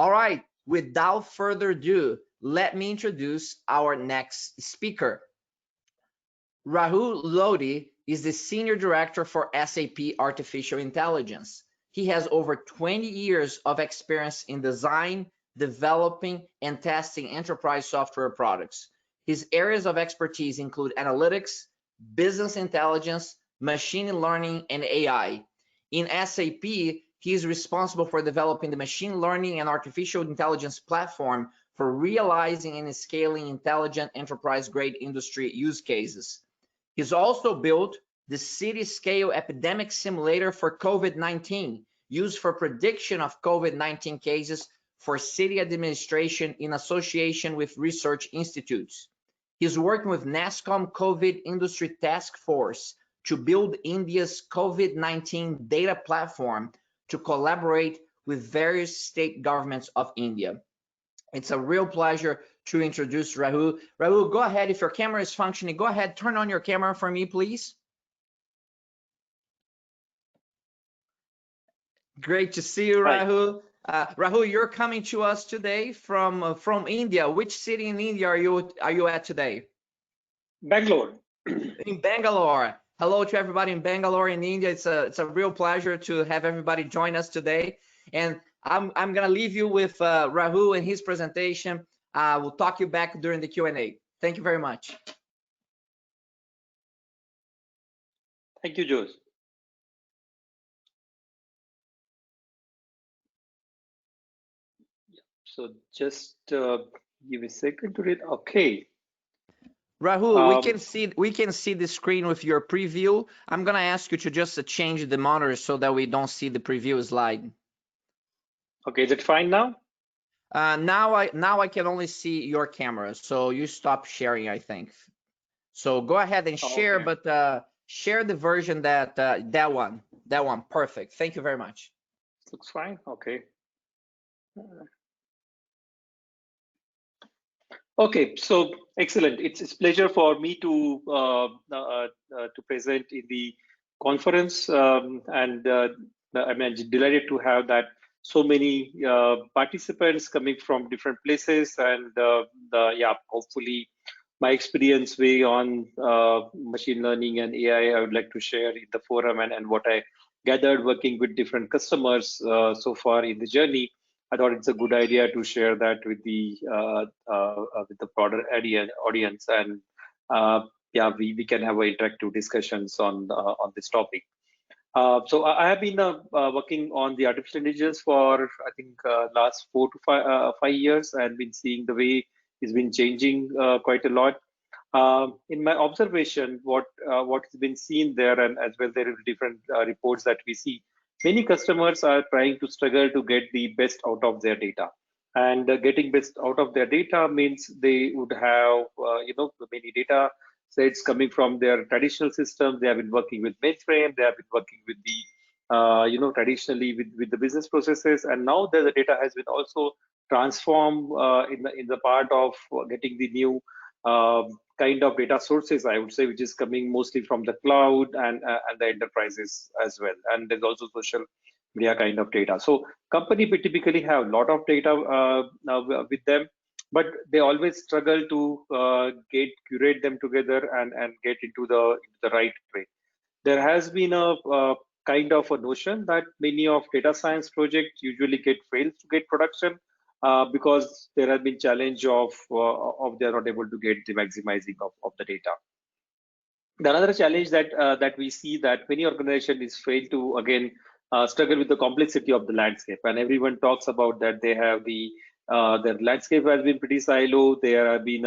All right, without further ado, let me introduce our next speaker. Rahul Lodhe is the Senior Director for SAP Artificial Intelligence. He has over 20 years of experience in design, developing, and testing enterprise software products. His areas of expertise include analytics, business intelligence, machine learning, and AI. In SAP, he is responsible for developing the machine learning and artificial intelligence platform for realizing and scaling intelligent enterprise-grade industry use cases. He's also built the city-scale epidemic simulator for COVID-19, used for prediction of COVID-19 cases for city administration in association with research institutes. He's working with NASSCOM COVID Industry Task Force to build India's COVID-19 data platform to collaborate with various state governments of India. It's a real pleasure to introduce Rahul. Rahul, go ahead. If your camera is functioning, go ahead, turn on your camera for me, please. Great to see you, Rahul. Rahul, you're coming to us today from India. Which city in India are you at today? Bangalore. In Bangalore. Hello to everybody in Bangalore in India. It's a real pleasure to have everybody join us today. And I'm gonna leave you with Rahul and his presentation. We'll talk you back during the Q&A. Thank you very much. Thank you, Jose. So just give a second to read. Okay. Rahul, we can see the screen with your preview. I'm gonna ask you to just change the monitor so that we don't see the preview slide. Okay, is it fine now? Now I can only see your camera, so you stop sharing, I think. So go ahead and share, okay. But share the version that that one. Perfect. Thank you very much. Looks fine. Okay. Okay, so excellent. It's a pleasure for me to present in the conference, and I'm delighted to have that so many participants coming from different places, and yeah, hopefully my experience way on machine learning and AI I would like to share in the forum, and what I gathered working with different customers so far in the journey. I thought it's a good idea to share that with the broader audience, and yeah, we can have interactive discussions on this topic. So I have been working on the artificial intelligence for I think last 4 to 5 years, and been seeing the way it's been changing quite a lot. In my observation, what has been seen there, and as well there are different reports that we see. Many customers are trying to struggle to get the best out of their data, and getting best out of their data means they would have many data sets coming from their traditional systems. They have been working with mainframe. They have been working with the traditionally with the business processes, and now the data has been also transformed in the part of getting the new kind of data sources, I would say, which is coming mostly from the cloud and the enterprises as well. And there's also social media kind of data. So company typically have a lot of data with them, but they always struggle to curate them together and get into the right way. There has been a kind of a notion that many of data science projects usually fails to get production. Because there has been challenge of they're not able to get the maximizing of the data. The another challenge that we see that many organizations fail to again struggle with the complexity of the landscape, and everyone talks about that they have their landscape has been pretty silo. There have been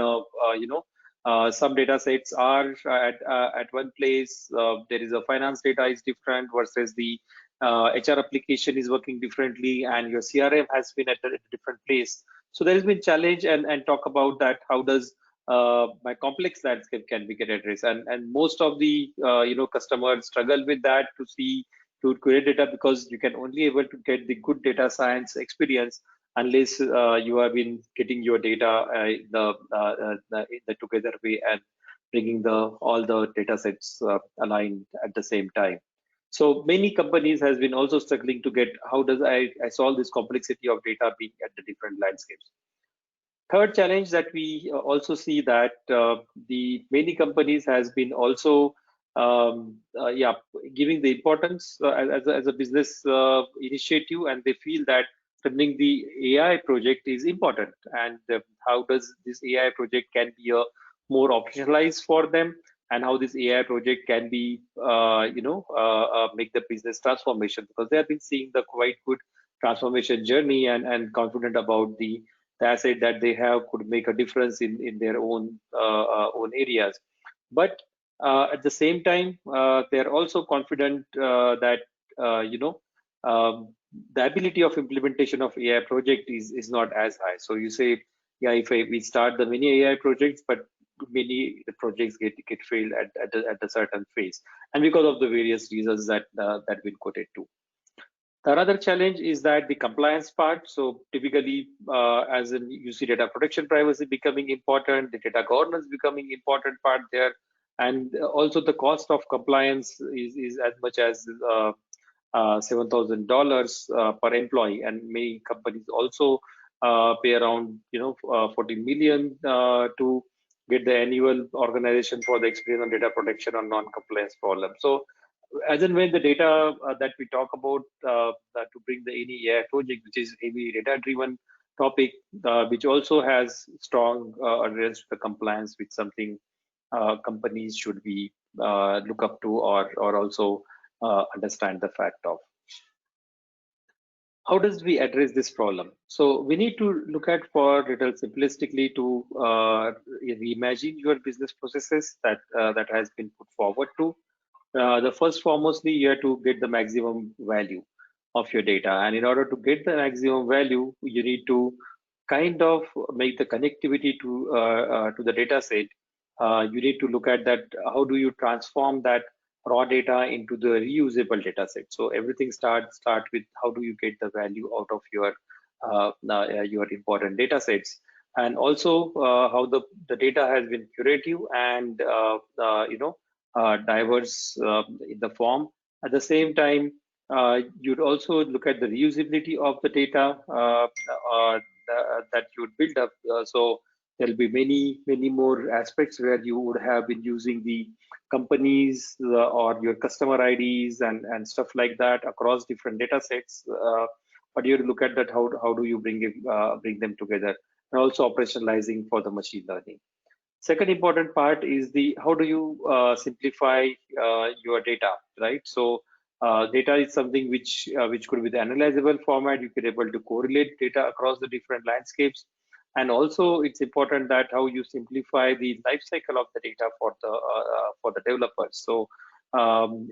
some data sets are at one place. There is a finance data is different versus the HR application is working differently, and your CRM has been at a different place. So there has been challenge and talk about that. How does my complex landscape can be get addressed? And most of the customers struggle with that to create data, because you can only able to get the good data science experience unless you have been getting your data in the together way and bringing all the data sets aligned at the same time. So many companies has been also struggling to get how does I solve this complexity of data being at the different landscapes. Third challenge that we also see that the many companies has been also yeah, giving the importance as a business initiative, and they feel that running the AI project is important, and how does this AI project can be a more optionalized for them, and how this AI project can be make the business transformation, because they have been seeing the quite good transformation journey and confident about the asset that they have could make a difference in their own areas. But at the same time, they're also confident that the ability of implementation of AI project is not as high. So you say, yeah, if we start the many AI projects, but many projects get failed at a certain phase, and because of the various reasons that been quoted too. The another challenge is that the compliance part. So typically, as in you see data protection privacy becoming important, the data governance becoming important part there, and also the cost of compliance is as much as $7,000 per employee, and many companies also pay around 14 million to get the annual organization for the experience on data protection or non-compliance problem. So as and when the data that we talk about to bring the any AI project, which is heavy data-driven topic, which also has strong adherence to the compliance, with something companies should be look up to, or also understand the fact of. How does we address this problem? So we need to look at for little simplistically to reimagine your business processes that has been put forward to. The first foremostly, you have to get the maximum value of your data, and in order to get the maximum value, you need to kind of make the connectivity to the data set. You need to look at that. How do you transform that raw data into the reusable data set? So everything start with how do you get the value out of your important data sets, and also how the data has been curative and diverse in the form. At the same time, you'd also look at the reusability of the data that you would build up. So there'll be many more aspects where you would have been using the companies or your customer IDs and stuff like that across different data sets. But you look at that, how do you bring them together, and also operationalizing for the machine learning. Second important part is the how do you simplify your data, right? So data is something which could be the analyzable format. You could able to correlate data across the different landscapes, and also it's important that how you simplify the life cycle of the data for the developers. So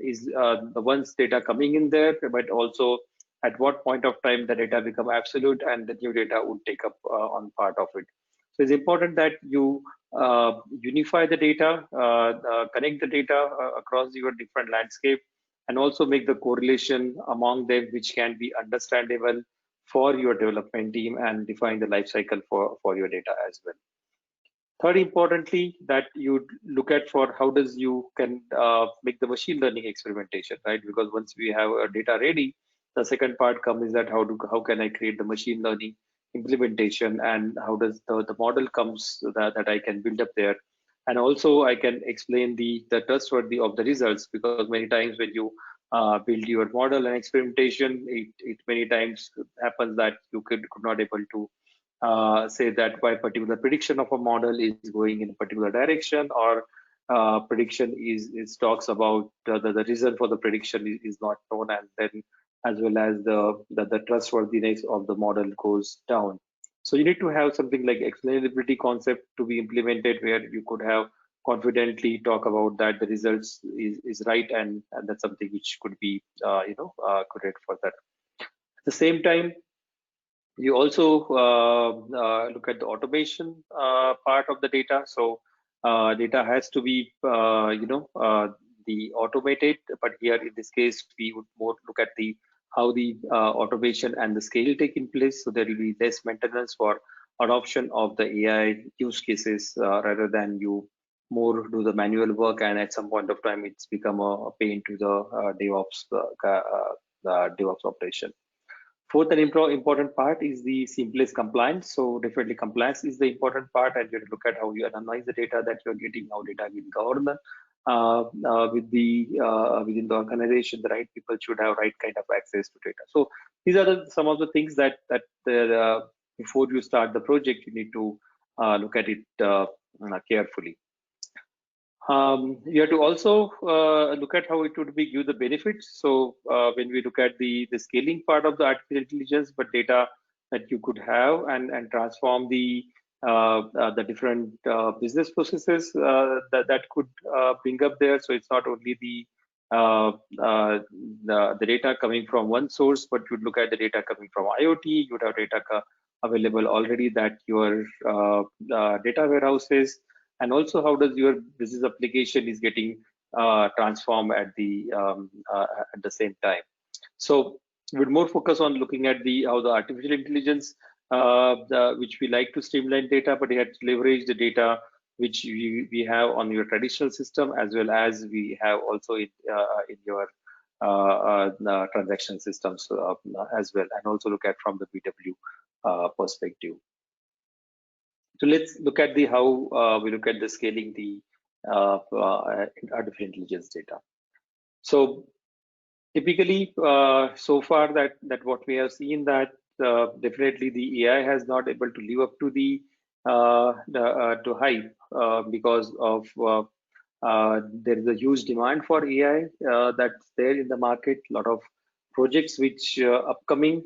is the ones data coming in there, but also at what point of time the data become absolute and the new data would take up on part of it. So it's important that you unify the data, connect the data across your different landscape, and also make the correlation among them, which can be understandable for your development team, and define the life cycle for your data as well. Third, importantly, that you look at for how does you can make the machine learning experimentation, right? Because once we have our data ready, the second part comes is that how can I create the machine learning implementation, and how does the model comes that I can build up there, and also I can explain the trustworthy of the results, because many times when you build your model and experimentation, it many times happens that you could not able to say that why particular prediction of a model is going in a particular direction, or prediction is talks about the reason for the prediction is not known, and then as well as the trustworthiness of the model goes down. So you need to have something like explainability concept to be implemented, where you could have confidently talk about that the results is right, and that's something which could be correct for that. At the same time, you also look at the automation part of the data. So data has to be the automated, but here in this case we would more look at the how the automation and the scale take in place, so there will be less maintenance for adoption of the AI use cases rather than you more do the manual work, and at some point of time, it's become a pain to the DevOps operation. Fourth and important part is the seamless compliance. So definitely compliance is the important part, and you have to look at how you analyze the data that you're getting, how data is governed within the organization. The right people should have right kind of access to data. So these are some of the things that before you start the project, you need to look at it carefully. You have to also look at how it would be give the benefits. So when we look at the scaling part of the artificial intelligence, but data that you could have and transform the different business processes that could bring up there. So it's not only the data coming from one source, but you'd look at the data coming from IoT. You'd have data available already that your data warehouses, and also how does your business application is getting transformed at the same time. So we'd more focus on looking at how the artificial intelligence, which we like to streamline data, but you have to leverage the data which we have on your traditional system, as well as we have also in your transaction systems as well, and also look at from the BW perspective. So let's look at how we look at the scaling the artificial intelligence data. So typically, so far that what we have seen that definitely the AI has not able to live up to the to hype because of there is a huge demand for AI that's there in the market. A lot of projects which upcoming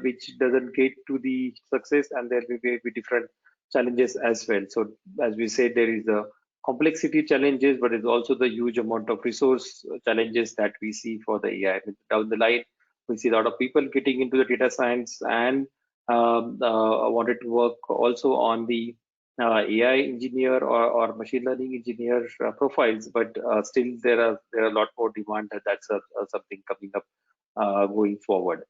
which doesn't get to the success, and there will be different challenges as well. So as we said, there is a complexity challenges, but it's also the huge amount of resource challenges that we see for the AI. Down the line, we see a lot of people getting into the data science and wanted to work also on the AI engineer or machine learning engineer profiles, but still there are a lot more demand that's something coming up going forward.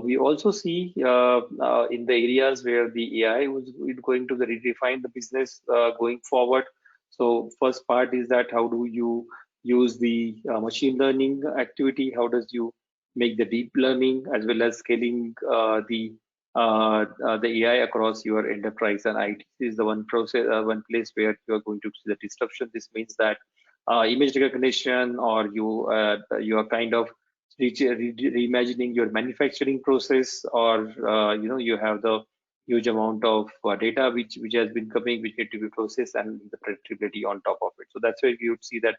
We also see in the areas where the AI is going to redefine the business going forward. So first part is that how do you use the machine learning activity? How does you make the deep learning as well as scaling the AI across your enterprise? And IT is the one process, one place where you are going to see the disruption. This means that image recognition, or you are kind of reimagining your manufacturing process, or you have the huge amount of data which has been coming, which need to be processed, and the predictability on top of it. So that's where you would see that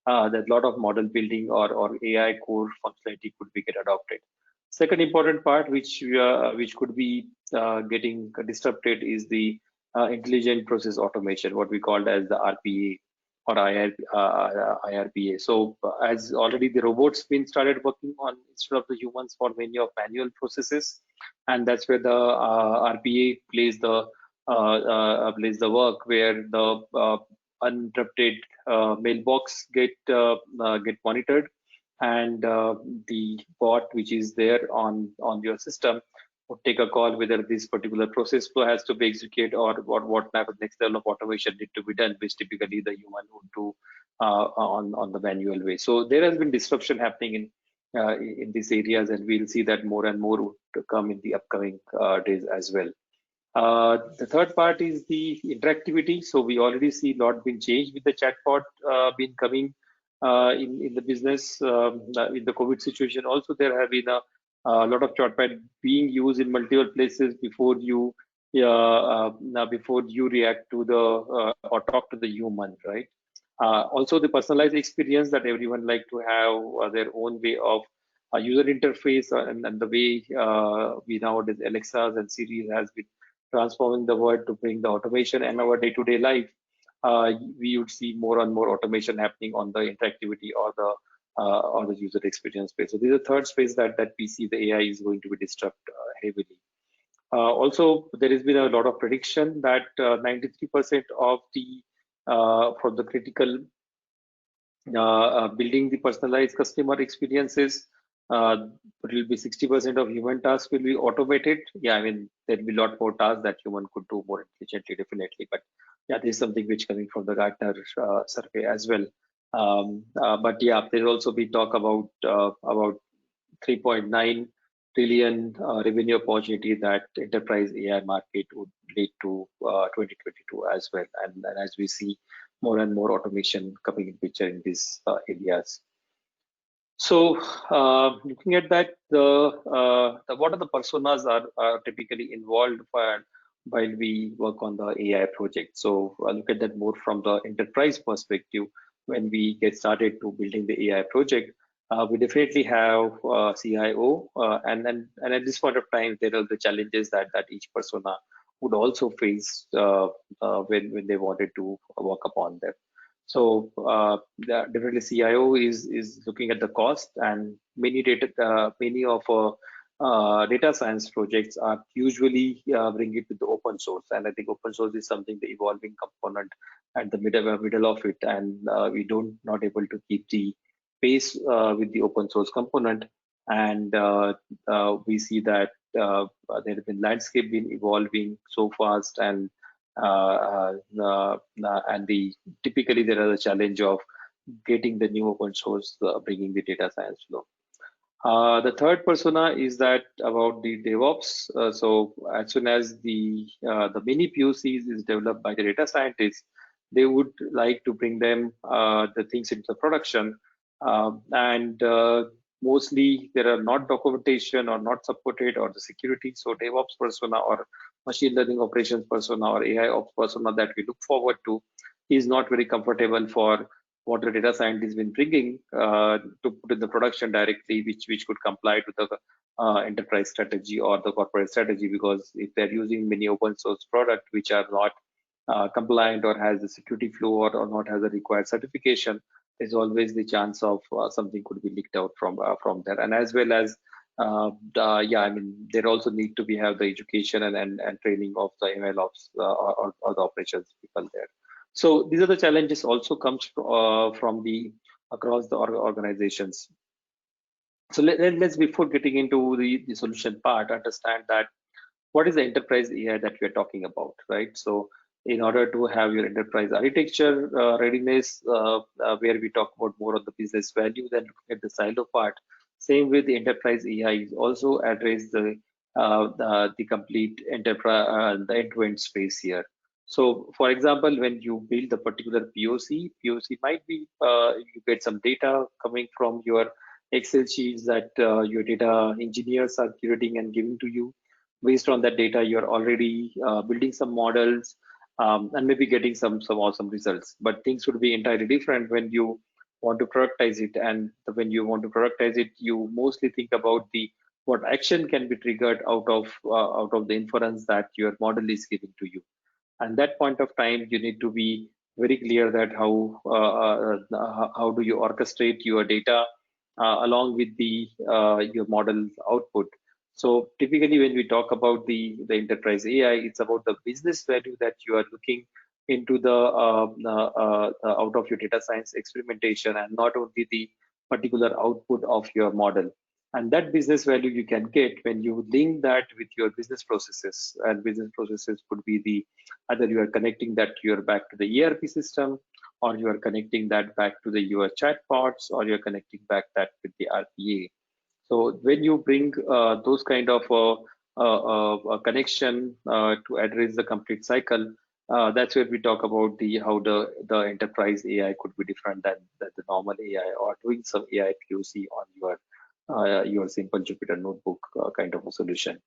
that lot of model building or AI core functionality could be get adopted. Second important part which could be getting disrupted is the intelligent process automation, what we called as the RPA or IRPA. So as already the robots been started working on instead of the humans for many of manual processes, and that's where the RPA plays the work, where the uninterrupted mailbox get monitored, and the bot which is there on your system would take a call whether this particular process flow has to be executed, or what type of next level of automation need to be done, which typically the human would do on the manual way. So there has been disruption happening in these areas, and we'll see that more and more to come in the upcoming days as well. The third part is the interactivity. So we already see a lot being changed with the chatbot been coming in the business. In the COVID situation also, there have been a lot of chatbot being used in multiple places before you react to the or talk to the human, right? Also the personalized experience that everyone like to have their own way of user interface, and the way we nowadays Alexas and Siri has been transforming the world to bring the automation in our day-to-day life. We would see more and more automation happening on the interactivity or the user experience space. So this is the third space that we see the AI is going to be disrupted heavily. Also, there has been a lot of prediction that 93% of the for the critical building the personalized customer experiences, it will be 60% of human tasks will be automated. Yeah, I mean, there'll be a lot more tasks that human could do more intelligently, definitely, but Yeah, this is something which coming from the Gartner survey as well. But yeah, there also we talk about 3.9 trillion revenue opportunity that enterprise AI market would lead to 2022 as well. And as we see more and more automation coming in picture in these areas. So looking at that, what are the personas are typically involved while we work on the AI project. So look at that more from the enterprise perspective. When we get started to building the AI project, we definitely have CIO, and at this point of time, there are the challenges that each persona would also face when they wanted to work upon them. So definitely CIO is looking at the cost, and many of data science projects are usually bring it to the open source, and I think open source is something the evolving component at the middle of it, and we don't not able to keep the pace with the open source component, and we see that there has been landscape been evolving so fast, and the typically there are the challenge of getting the new open source, bringing the data science flow. The third persona is that about the DevOps. So as soon as the mini POCs is developed by the data scientists, they would like to bring them the things into the production, and mostly there are not documentation or not supported or the security. So DevOps persona or machine learning operations persona or AI ops persona that we look forward to is not very comfortable for what the data scientist been bringing to put in the production directly, which could comply to the enterprise strategy or the corporate strategy. Because if they're using many open source products which are not compliant or has the security flow or not has a required certification, there's always the chance of something could be leaked out from there. And as well as yeah, I mean, there also need to be have the education and training of the ML ops or the operations people there. So these are the challenges also comes from the across the organizations. So let's before getting into the solution part, understand that what is the enterprise AI that we are talking about, right? So in order to have your enterprise architecture readiness, where we talk about more of the business value than looking at the silo part, same with the enterprise AI is also address the complete enterprise, the end-to-end space here. So for example, when you build a particular POC might be you get some data coming from your Excel sheets that your data engineers are curating and giving to you. Based on that data, you're already building some models and maybe getting some awesome results. But things would be entirely different when you want to productize it. And when you want to productize it, you mostly think about the what action can be triggered out of the inference that your model is giving to you. And that point of time, you need to be very clear that how do you orchestrate your data along with the your model output. So typically when we talk about the enterprise AI, it's about the business value that you are looking into the out of your data science experimentation, and not only the particular output of your model. And that business value you can get when you link that with your business processes. And business processes could be the either you are connecting that to your back to the ERP system, or you are connecting that back to the your chatbots, or you're connecting back that with the RPA. So when you bring those kind of a connection to address the complete cycle, that's where we talk about the how the enterprise AI could be different than the normal AI, or doing some AI POC on your simple Jupyter notebook kind of a solution.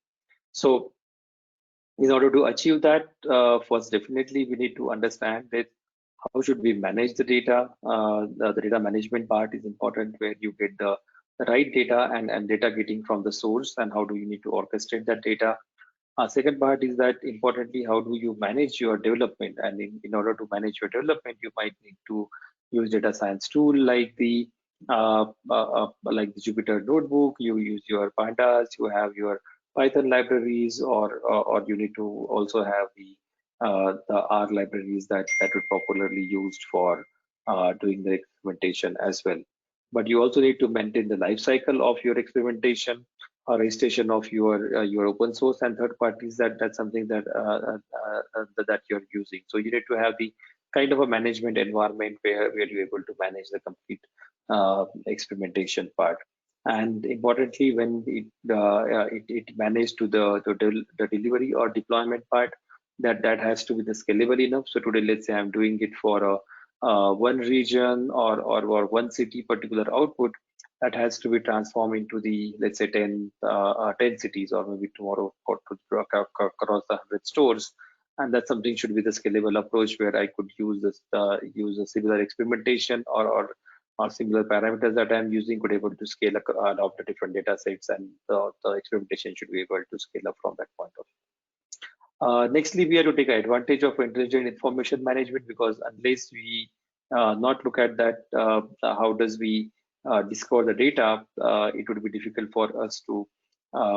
So in order to achieve that, first definitely we need to understand that how should we manage the data. The data management part is important, where you get the right data and data getting from the source, and how do you need to orchestrate that data. Second part is that importantly, how do you manage your development? And in order to manage your development, you might need to use data science tool like the Jupyter notebook. You use your pandas, you have your Python libraries, or you need to also have the R libraries that would popularly used for doing the experimentation as well. But you also need to maintain the life cycle of your experimentation. registration of your open source and third parties, that's something that you're using. So you need to have the kind of a management environment where you're able to manage the complete experimentation part. And importantly, when it managed to the delivery or deployment part, that has to be the scalable enough. So today, let's say I'm doing it for a one region or one city particular output, that has to be transformed into the, let's say, 10 cities, or maybe tomorrow across the 100 stores. And that's something should be the scalable approach, where I could use this use a similar experimentation or similar parameters that I'm using, could able to scale adopt the different data sets, and the experimentation should be able to scale up from that point of view. Nextly, we have to take advantage of intelligent information management, because unless we not look at that, how does we discover the data, it would be difficult for us to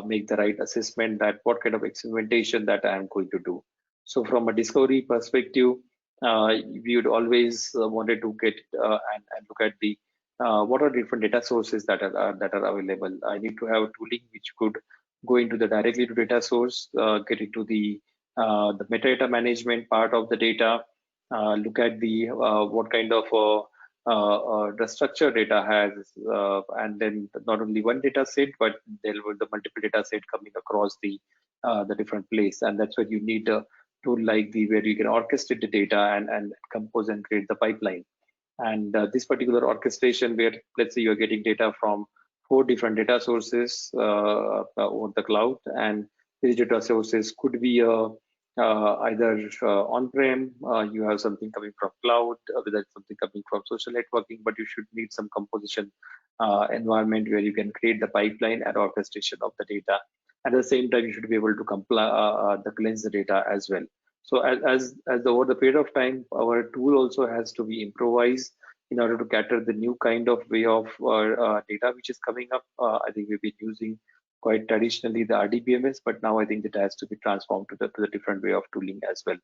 make the right assessment that what kind of experimentation that I am going to do. So from a discovery perspective, we would always wanted to get and look at the what are different data sources that are available. I need to have a tooling which could go into the directly to data source, get into the metadata management part of the data, look at the what kind of the structured data has, and then not only one data set, but there will the multiple data set coming across the different place, and that's where you need a tool like the where you can orchestrate the data and compose and create the pipeline. And this particular orchestration, where let's say you're getting data from 4 different data sources over the cloud, and these data sources could be either on-prem, you have something coming from cloud, whether it's something coming from social networking, but you should need some composition environment where you can create the pipeline and orchestration of the data. At the same time, you should be able to cleanse the data as well. So as over the period of time, our tool also has to be improvised in order to cater the new kind of way of data which is coming up. I think we've been using quite traditionally the RDBMS, but now I think it has to be transformed to the different way of tooling as well.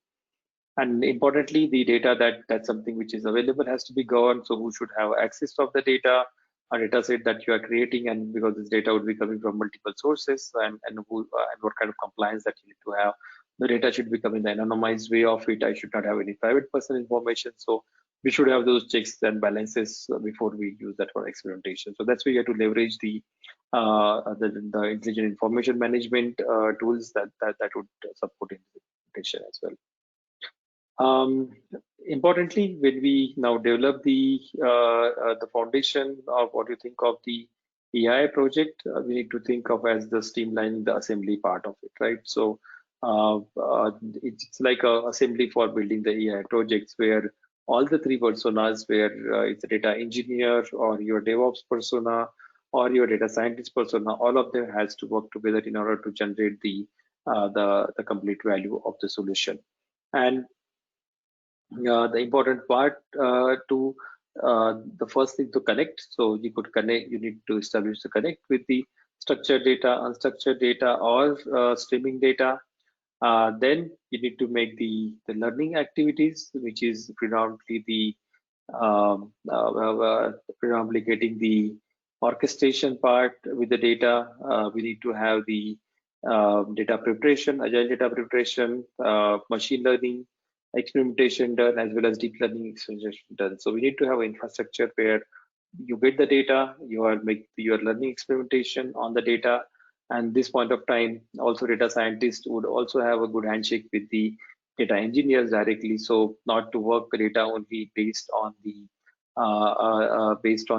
And importantly, the data that's something which is available has to be governed. So who should have access of the data, a data set that you are creating, and because this data would be coming from multiple sources, and what kind of compliance that you need to have. The data should be coming in the anonymized way of it. I should not have any private personal information. So we should have those checks and balances before we use that for experimentation. So that's where you have to leverage the intelligent information management tools that would support implementation as well. Importantly, when we now develop the foundation of what you think of the AI project, we need to think of as the streamlining the assembly part of it, right? So it's like a assembly for building the AI projects, where all the 3 personas, where it's a data engineer or your DevOps persona or your data scientist persona, all of them has to work together in order to generate the complete value of the solution. And the important part to the first thing to connect. So you could connect, you need to establish the connect with the structured data, unstructured data, or streaming data. Then you need to make the learning activities, which is predominantly predominantly getting the orchestration part with the data. We need to have the data preparation, agile data preparation, machine learning experimentation done, as well as deep learning experimentation done. So we need to have infrastructure where you get the data, you are learning experimentation on the data, and this point of time, also data scientists would also have a good handshake with the data engineers directly. So not to work the data only based on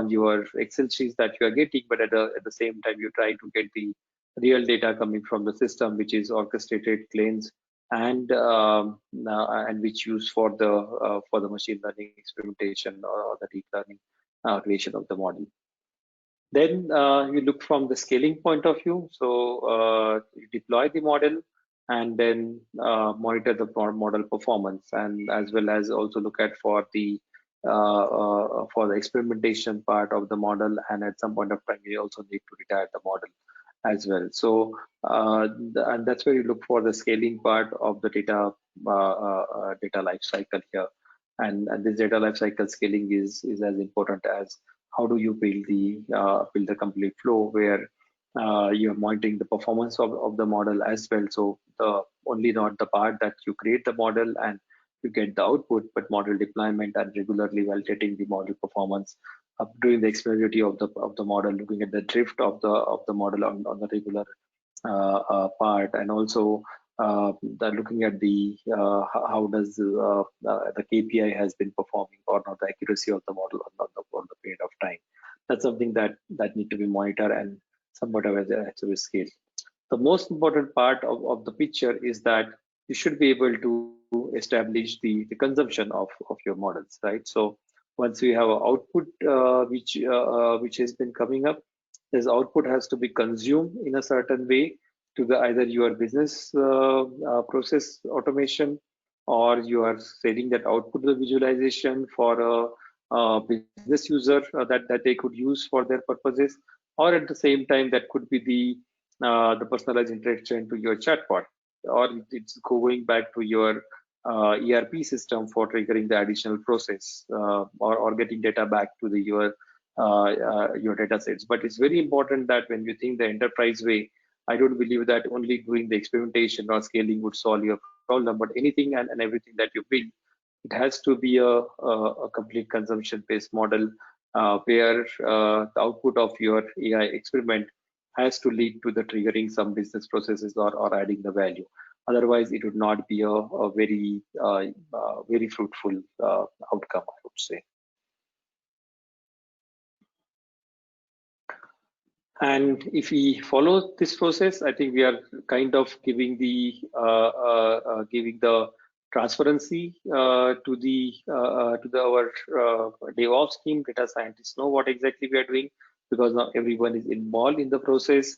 your Excel sheets that you are getting, but at the same time, you try to get the real data coming from the system, which is orchestrated, cleansed, and which used for the machine learning experimentation or the deep learning creation of the model. Then you look from the scaling point of view. So you deploy the model and then monitor the model performance, and as well as also look at for the experimentation part of the model, and at some point of time you also need to retire the model as well. So and that's where you look for the scaling part of the data life cycle here, and this data life cycle scaling is as important as how do you build the complete flow, where you're monitoring the performance of the model as well. So the only not the part that you create the model and you get the output, but model deployment and regularly validating the model performance, doing the explainability of the model, looking at the drift of the model on the regular part, and also looking at the how does the KPI has been performing or not, the accuracy of the model on the period of time. That's something that need to be monitored and somewhat of a scale. The most important part of the picture is that you should be able to establish the consumption of your models, right? So once we have an output which has been coming up, this output has to be consumed in a certain way to the either your business process automation, or you are setting that output to the visualization for a business user that they could use for their purposes, or at the same time that could be the personalized interaction to your chatbot, or it's going back to your ERP system for triggering the additional process, or getting data back to your data sets. But it's very important that when you think the enterprise way, I don't believe that only doing the experimentation or scaling would solve your problem, but anything and everything that you build, it has to be a complete consumption based model, where the output of your AI experiment has to lead to the triggering some business processes, or adding the value. Otherwise, it would not be a very fruitful outcome, I would say. And if we follow this process, I think we are kind of giving the transparency to our DevOps team. Data scientists know what exactly we are doing, because now everyone is involved in the process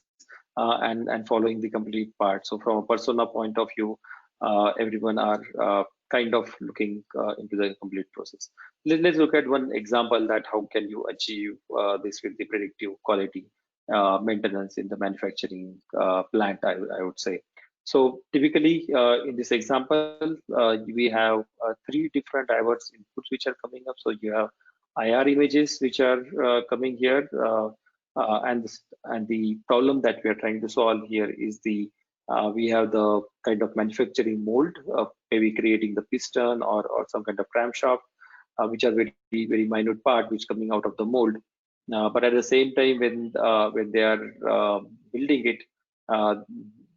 and following the complete part. So from a persona point of view, everyone are kind of looking into the complete process. Let's look at one example that how can you achieve this with the predictive quality maintenance in the manufacturing plant, I would say. So typically in this example, we have three different diverse inputs which are coming up. So you have IR images which are coming here, and the problem that we are trying to solve here is we have the kind of manufacturing mold, maybe creating the piston or some kind of crankshaft, which are very minute part which coming out of the mold. But at the same time, when they are building it,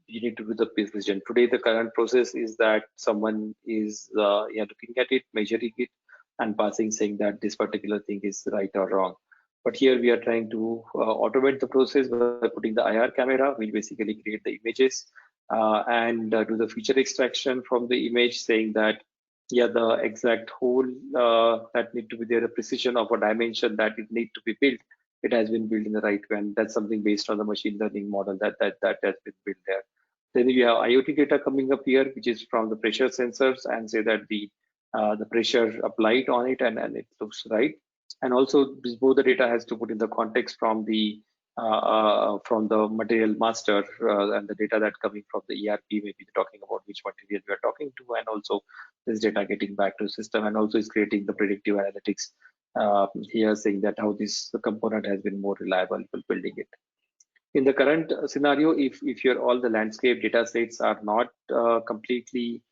you need to do the precision. Today, the current process is that someone is looking at it, measuring it, and passing, saying that this particular thing is right or wrong. But here we are trying to automate the process by putting the IR camera, which basically create the images and do the feature extraction from the image, saying that yeah, the exact hole that need to be there, the precision of a dimension that it need to be built, it has been built in the right way, and that's something based on the machine learning model that has been built there. Then you have IoT data coming up here, which is from the pressure sensors, and say that the pressure applied on it, and it looks right. And also this, both the data has to put in the context from the material master, and the data that coming from the ERP, maybe talking about which material we are talking to, and also this data getting back to the system, and also is creating the predictive analytics here, saying that how this component has been more reliable while building it. In the current scenario, if your all the landscape data sets are not completely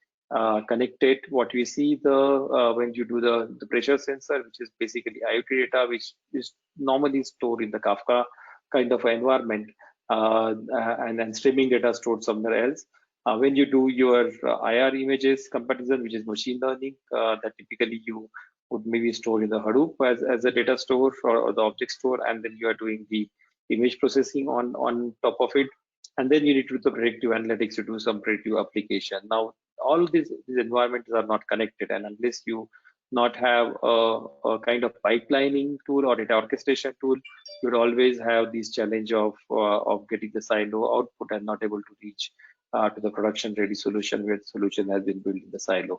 connected, what we see when you do the pressure sensor, which is basically IoT data, which is normally stored in the Kafka kind of environment, and then streaming data stored somewhere else. When you do your IR images comparison, which is machine learning, that typically you would maybe store in the Hadoop as a data store, or the object store, and then you are doing the image processing on top of it, and then you need to do the predictive analytics to do some predictive application. Now all these environments are not connected, and unless you not have a kind of pipelining tool or data orchestration tool, you would always have this challenge of getting the silo output and not able to reach to the production ready solution where the solution has been built in the silo.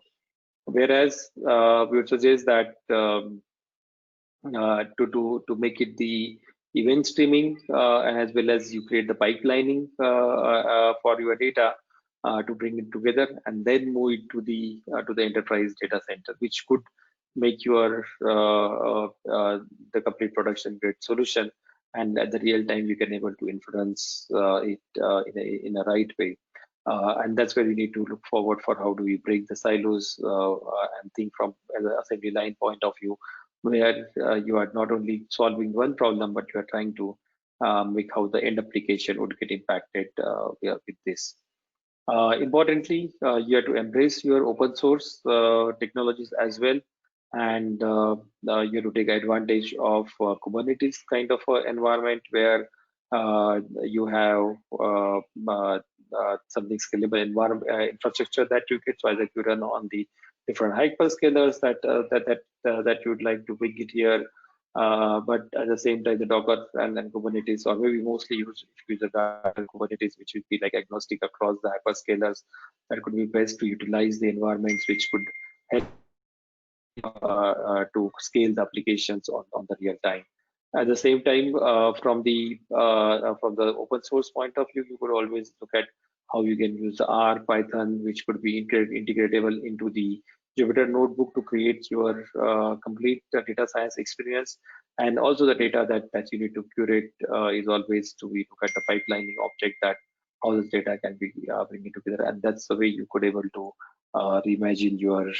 Whereas we would suggest that to make it the event streaming, as well as you create the pipelining for your data to bring it together, and then move it to the enterprise data center, which could make your the complete production grade solution and at the real time you can able to influence it in a right way. And that's where we need to look forward for how do we break the silos and think from an assembly line point of view, where you are not only solving one problem, but you are trying to make how the end application would get impacted with this. Importantly, you have to embrace your open source technologies as well, and you have to take advantage of Kubernetes kind of environment where you have something scalable environment infrastructure that you get. So either you run on the different hyperscalers that you would like to bring it here, but at the same time the Docker and Kubernetes, or maybe mostly use the Kubernetes, which would be like agnostic across the hyperscalers. That could be best to utilize the environments which could help to scale the applications on the real time. At the same time, from the open source point of view, you could always look at how you can use the R, Python, which could be integratable into the Jupyter notebook to create your complete data science experience. And also the data that you need to curate is always to be look at the pipelining object, that how this data can be bringing together. And that's the way you could able to reimagine your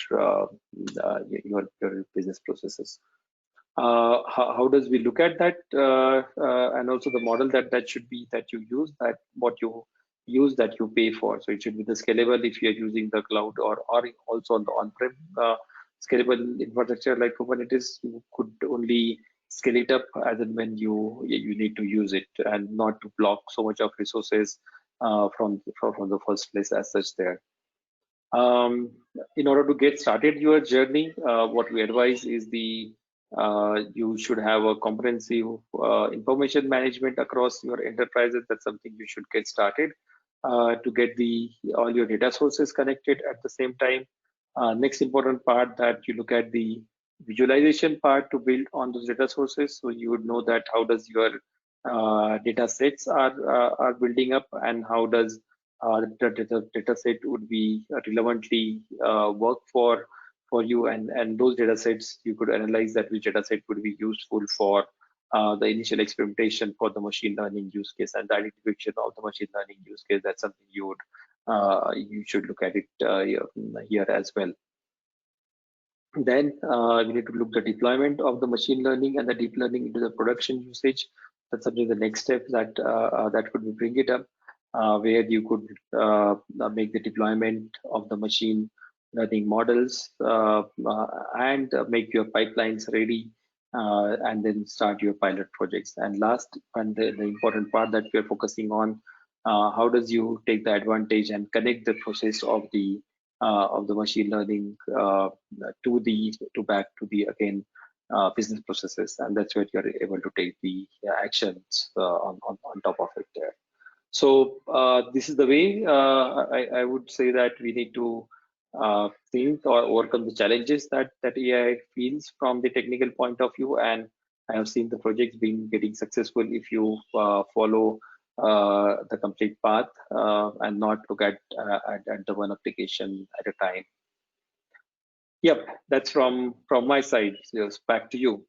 business processes. How does we look at that, and also the model that should be that you use, that what you use that you pay for. So it should be the scalable if you're using the cloud, or also on the on-prem scalable infrastructure like Kubernetes. You could only scale it up as and when you need to use it, and not to block so much of resources from the first place as such there. In order to get started your journey, what we advise is you should have a comprehensive information management across your enterprises. That's something you should get started to get all your data sources connected at the same time. Next important part, that you look at the visualization part to build on those data sources. So you would know that how does your data sets are building up, and how does the data set would be relevantly work for you, and those data sets you could analyze that which data set would be useful for the initial experimentation for the machine learning use case, and the identification of the machine learning use case. That's something you should look at it here as well. Then we need to look the deployment of the machine learning and the deep learning into the production usage. That's something the next step that could be bring it up, where you could make the deployment of the machine learning models and make your pipelines ready, and then start your pilot projects. And last, and the important part that we are focusing on, how does you take the advantage and connect the process of the machine learning back to the again business processes, and that's where you're able to take the actions on top of it there. So this is the way I would say that we need to think or overcome the challenges that AI feels from the technical point of view. And I have seen the projects getting successful if you follow the complete path and not look at the one application at a time. Yep, that's from my side. Just back to you.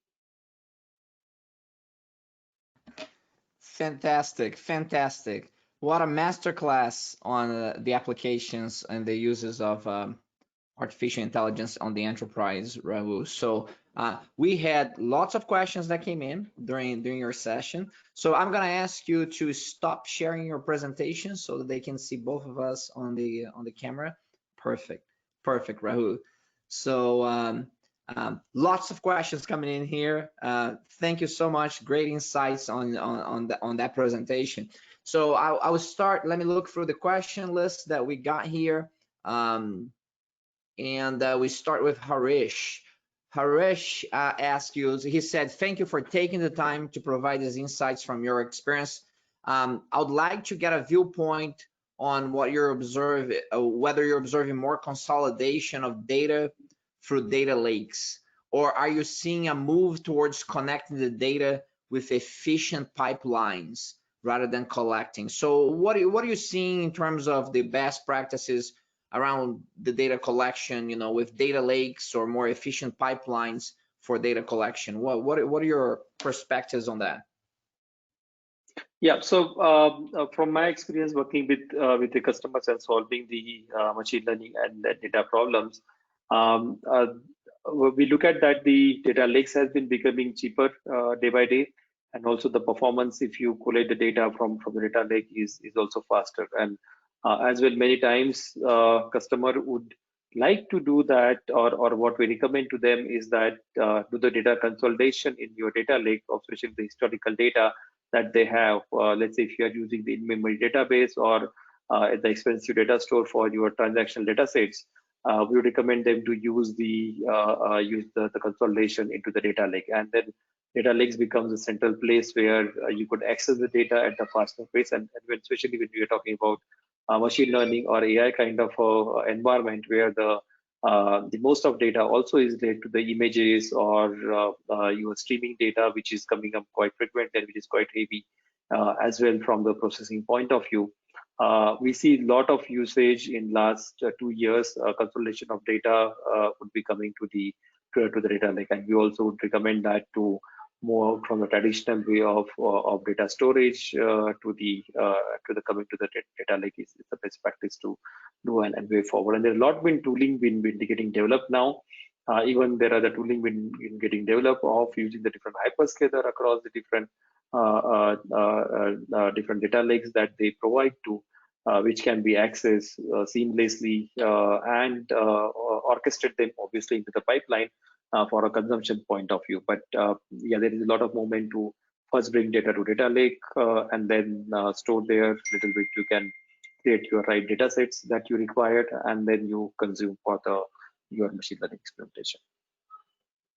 Fantastic, fantastic. What a masterclass on the applications and the uses of artificial intelligence on the enterprise, Rahul. So we had lots of questions that came in during your session. So I'm gonna ask you to stop sharing your presentation so that they can see both of us on the camera. Perfect, perfect, Rahul. So lots of questions coming in here. Thank you so much. Great insights on that presentation. So I will start. Let me look through the question list that we got here. And we start with Harish. Harish asked you, he said, thank you for taking the time to provide these insights from your experience. I would like to get a viewpoint on what you're observing, whether you're observing more consolidation of data through data lakes, or are you seeing a move towards connecting the data with efficient pipelines rather than collecting? So what are you seeing in terms of the best practices around the data collection, you know, with data lakes or more efficient pipelines for data collection? What are your perspectives on that? Yeah, so from my experience working with the customers and solving the machine learning and the data problems, um, uh, we look at that the data lakes has been becoming cheaper day by day, and also the performance if you collate the data from the data lake is also faster. And as well, many times customer would like to do that, or what we recommend to them is that do the data consolidation in your data lake, especially the historical data that they have. Let's say if you are using the in-memory database or the expensive data store for your transactional data sets, we would recommend them to use the consolidation into the data lake, and then data lakes becomes a central place where you could access the data at a faster pace, and especially when we are talking about machine learning or AI kind of environment where the most of data also is related to the images or your streaming data, which is coming up quite frequent and which is quite heavy as well from the processing point of view. We see a lot of usage in last 2 years. Consolidation of data would be coming to the data lake, and we also would recommend that to move from the traditional way of data storage to the coming to the data lake is the best practice to do and way forward. And there's a lot been tooling been getting developed now. Even there are the tooling been getting developed of using the different hyperscaler across the different data lakes that they provide to, which can be accessed seamlessly and orchestrate them obviously into the pipeline for a consumption point of view. But yeah, there is a lot of movement to first bring data to data lake and then store there little bit. You can create your right data sets that you required, and then you consume for your machine learning experimentation.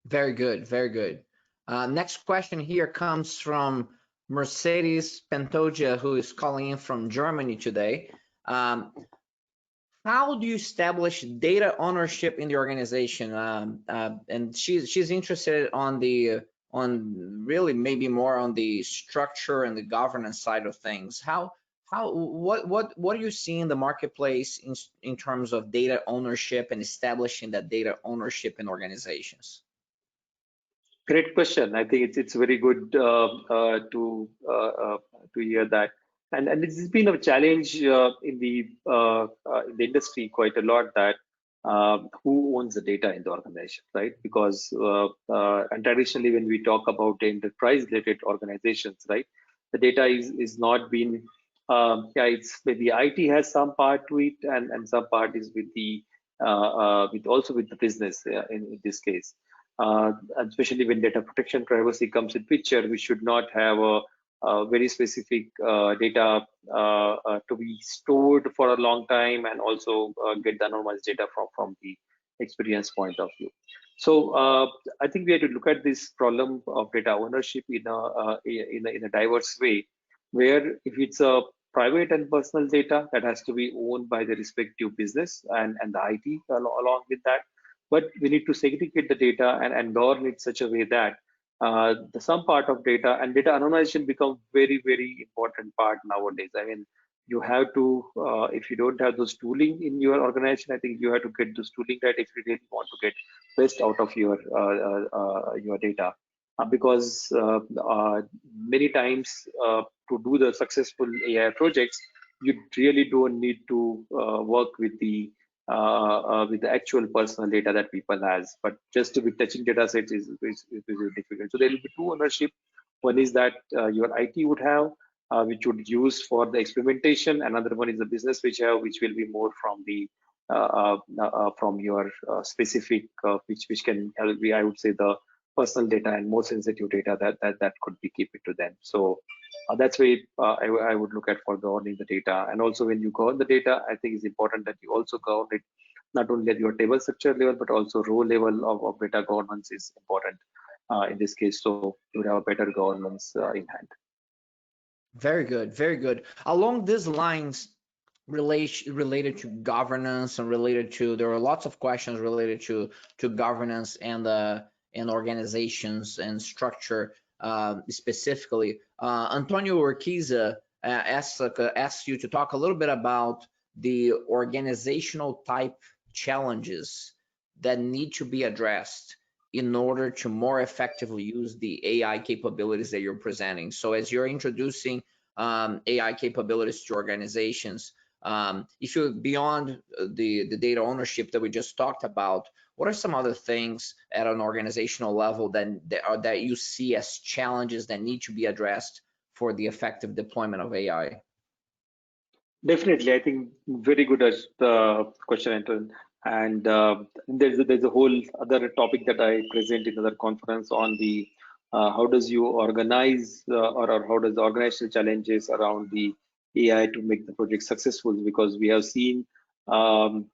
Very good, very good. Next question here comes from Mercedes Pantoja, who is calling in from Germany today. How do you establish data ownership in the organization? And she's interested on really maybe more on the structure and the governance side of things. What are you seeing in the marketplace in terms of data ownership and establishing that data ownership in organizations? Great question. I think it's very good to hear that, and it's been a challenge in the industry quite a lot that who owns the data in the organization, right? Because and traditionally when we talk about enterprise-related organizations, right, the data is not been yeah, it's maybe IT has some part to it, and some part is with the with also with the business in this case. Especially when data protection privacy comes in picture, we should not have a very specific data to be stored for a long time, and also get the anonymized data from the experience point of view. So I think we have to look at this problem of data ownership in a diverse way, where if it's a private and personal data that has to be owned by the respective business and the IT along with that, but we need to segregate the data and govern it such a way that some part of data and data anonymization become very important part nowadays. I mean, you have to if you don't have those tooling in your organization, I think you have to get those tooling right if you really want to get best out of your data, because many times to do the successful AI projects, you really don't need to work with the actual personal data that people has, but just to be touching data sets is difficult. So there will be two ownership. One is that your IT would have, which would use for the experimentation. Another one is the business which will be more from your specific, which can be, I would say, the personal data and more sensitive data that could be keep it to them. So that's why I would look at for governing the data. And also when you govern the data, I think it's important that you also govern it not only at your table structure level, but also row level of data governance is important in this case. So you would have a better governance in hand. Very good, very good. Along these lines, related to governance and related to, there are lots of questions related to governance and organizations and structure specifically. Antonio Urquiza asks you to talk a little bit about the organizational type challenges that need to be addressed in order to more effectively use the AI capabilities that you're presenting. So as you're introducing AI capabilities to organizations. If you're beyond the data ownership that we just talked about, what are some other things at an organizational level that you see as challenges that need to be addressed for the effective deployment of AI? Definitely, I think very good as the question, Anton. And there's a whole other topic that I present in another conference on the how does you organize or how does the organizational challenges around the AI to make the project successful? Because we have seen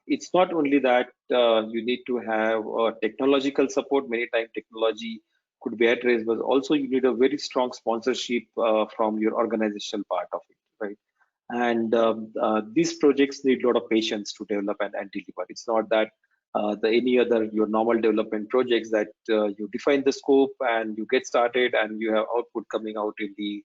it's not only that you need to have technological support. Many times technology could be addressed, but also you need a very strong sponsorship from your organizational part of it, right? And these projects need a lot of patience to develop and deliver. It's not that any other your normal development projects that you define the scope and you get started and you have output coming out in the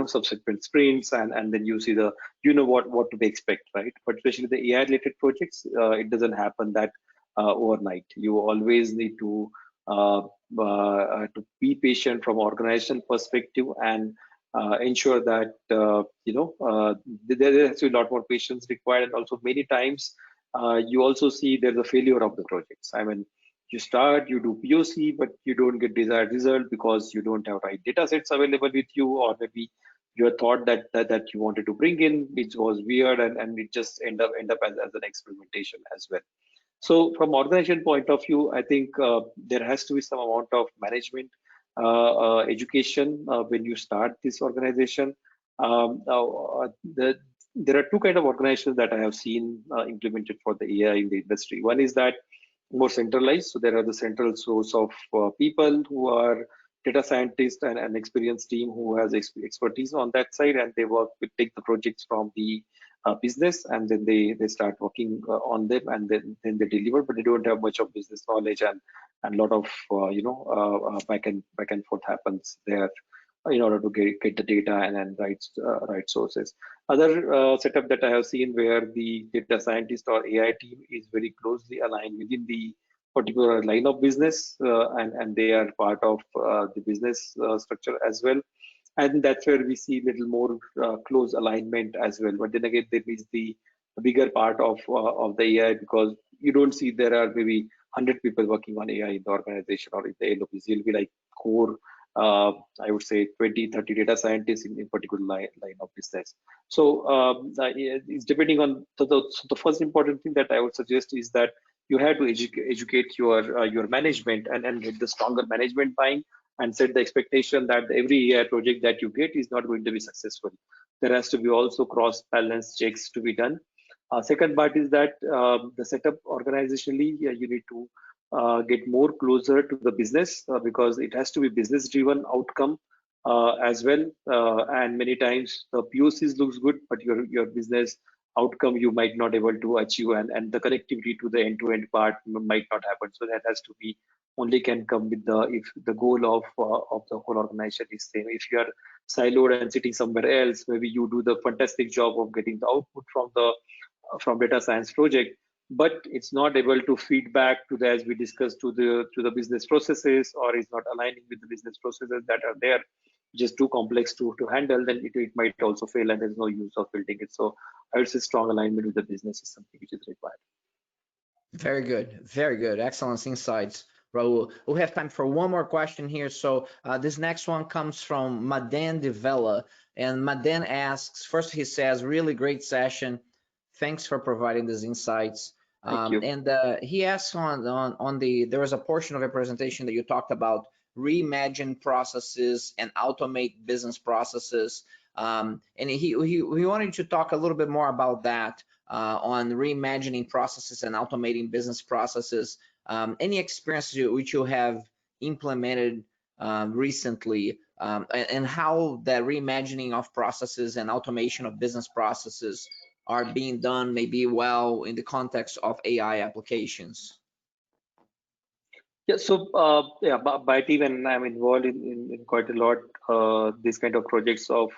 subsequent sprints, and then you see the what to expect, right? But especially the AI related projects, it doesn't happen that overnight. You always need to be patient from organizational perspective and ensure that there has to be a lot more patience required. And also many times you also see there's a failure of the projects. I mean, you start, you do POC, but you don't get desired result because you don't have right data sets available with you, or maybe your thought that you wanted to bring in, which was weird, and it just end up as an experimentation as well. So from organization point of view, I think there has to be some amount of management education when you start this organization. There are two kind of organizations that I have seen implemented for the AI in the industry. One is that more centralized. So there are the central source of people who are data scientists and an experienced team who has expertise on that side, and they take the projects from the business, and then they start working on them, and then they deliver, but they don't have much of business knowledge, and a lot of back and forth happens there in order to get the data and right sources. Other setup that I have seen where the data scientist or AI team is very closely aligned within the particular line of business, and they are part of the business structure as well. And that's where we see little more close alignment as well. But then again, there is the bigger part of the AI, because you don't see there are maybe 100 people working on AI in the organization or in the LOPs. You'll be like core, I would say 20-30 data scientists in particular line of business. So it's depending on so the first important thing that I would suggest is that you have to educate your management and get the stronger management buying, and set the expectation that every AI project that you get is not going to be successful. There has to be also cross balance checks to be done. Second part is that the setup organizationally, you need to get more closer to the business, because it has to be business driven outcome as well. And many times the POCs looks good, but your business outcome you might not able to achieve, and the connectivity to the end-to-end part might not happen. So that has to be only can come with if the goal of the whole organization is same. If you are siloed and sitting somewhere else, maybe you do the fantastic job of getting the output from data science project, but it's not able to feed back to the, as we discussed, to the business processes, or is not aligning with the business processes that are there, just too complex to handle, then it might also fail, and there's no use of building it. So I would say strong alignment with the business is something which is required. Very good, very good. Excellent insights, Rahul. We have time for one more question here. So this next one comes from Madan Devella, and Madan asks, first he says, really great session. Thanks for providing these insights. Thank you. And he asks there was a portion of a presentation that you talked about reimagine processes and automate business processes. And he wanted to talk a little bit more about that, on reimagining processes and automating business processes. Any experiences which you have implemented recently, and how that reimagining of processes and automation of business processes are being done maybe well in the context of AI applications? Yeah, so by team, and I'm involved in quite a lot these kind of projects of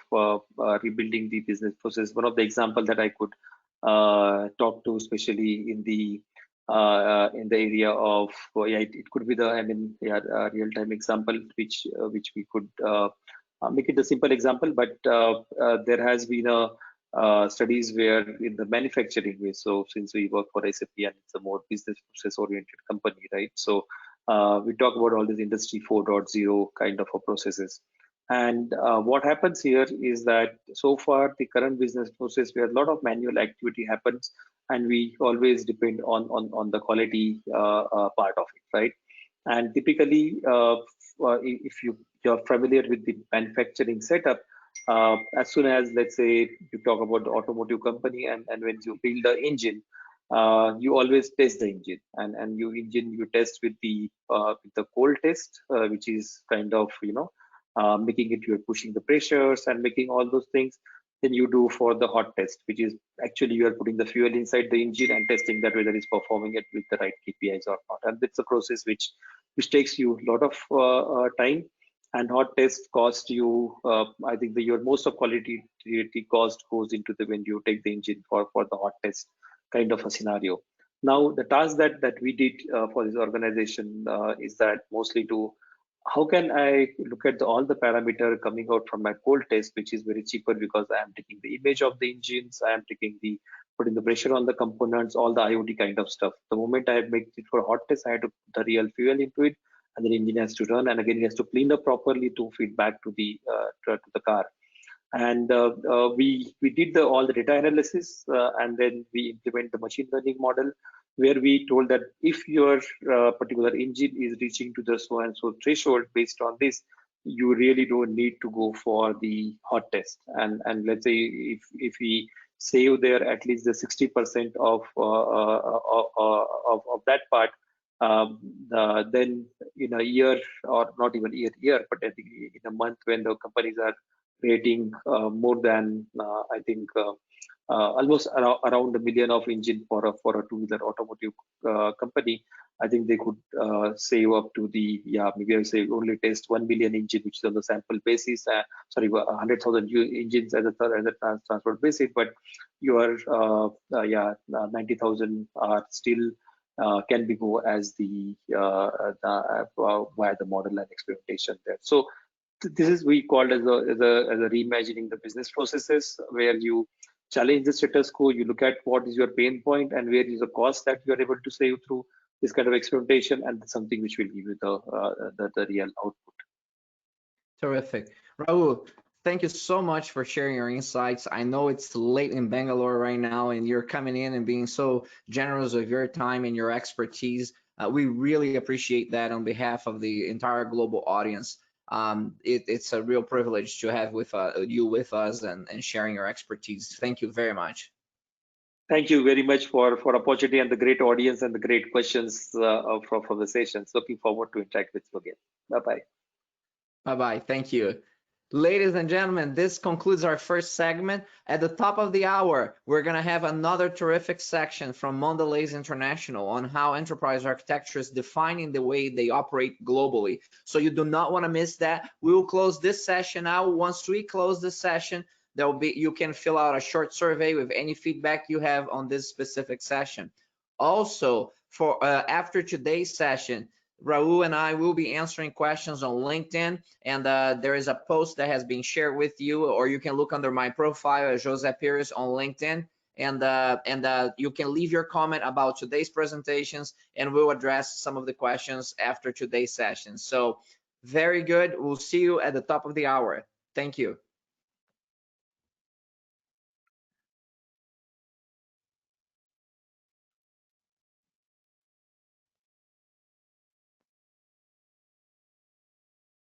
rebuilding the business process. One of the example that I could talk to, especially in the area of it could be the real-time example which we could make it a simple example, but there has been a studies where in the manufacturing way. So since we work for SAP and it's a more business process oriented company, right? So we talk about all these industry 4.0 kind of a processes. And what happens here is that so far the current business process where a lot of manual activity happens, and we always depend on the quality part of it, right? And typically, if you're familiar with the manufacturing setup, as soon as, let's say, you talk about the automotive company, and when you build the engine, you always test the engine, and you test with the cold test, which is kind of, making it, you're pushing the pressures and making all those things. Then you do for the hot test, which is actually you are putting the fuel inside the engine and testing that whether it's performing it with the right KPIs or not. And it's a process which takes you a lot of time. And hot test cost you, I think your most of quality cost goes into the when you take the engine for the hot test kind of a scenario. Now the task that we did for this organization is that mostly to how can I look at all the parameter coming out from my cold test, which is very cheaper because I am taking the image of the engines, I am taking putting the pressure on the components, all the IoT kind of stuff. The moment I make it for hot test, I have to put the real fuel into it, and the engine has to run, and again it has to clean up properly to feed back to the car. And we did all the data analysis, and then we implement the machine learning model, where we told that if your particular engine is reaching to the so and so threshold, based on this, you really don't need to go for the hot test. And let's say if we save there at least the 60% of that part, then in a year, or not even year, but I think in a month, when the companies are creating more than I think almost around 1 million of engine for a two-wheeler automotive company, I think they could save up to maybe I say only test 1 million engine, which is on the sample basis. Sorry, 100,000 engines as a transport basis, but your 90,000 are still can be go as the via the model and experimentation there. So this is we called as a reimagining the business processes, where you challenge the status quo, you look at what is your pain point and where is the cost that you are able to save through this kind of experimentation, and something which will give you the real output. Terrific. Rahul, thank you so much for sharing your insights. I know it's late in Bangalore right now, and you're coming in and being so generous with your time and your expertise. We really appreciate that on behalf of the entire global audience. It's a real privilege to have you with us and sharing your expertise. Thank you very much. Thank you very much for opportunity and the great audience and the great questions from the sessions. Looking forward to interact with you again. Bye-bye. Bye-bye. Thank you. Ladies and gentlemen, this concludes our first segment. At the top of the hour, we're going to have another terrific section from Mondelez International on how enterprise architecture is defining the way they operate globally. So you do not want to miss that. We will close this session out. Once we close this session, you can fill out a short survey with any feedback you have on this specific session. Also, for after today's session, Rahul and I will be answering questions on LinkedIn, and there is a post that has been shared with you, or you can look under my profile as Jose Pires on LinkedIn, and you can leave your comment about today's presentations, and we'll address some of the questions after today's session. So very good. We'll see you at the top of the hour. Thank you.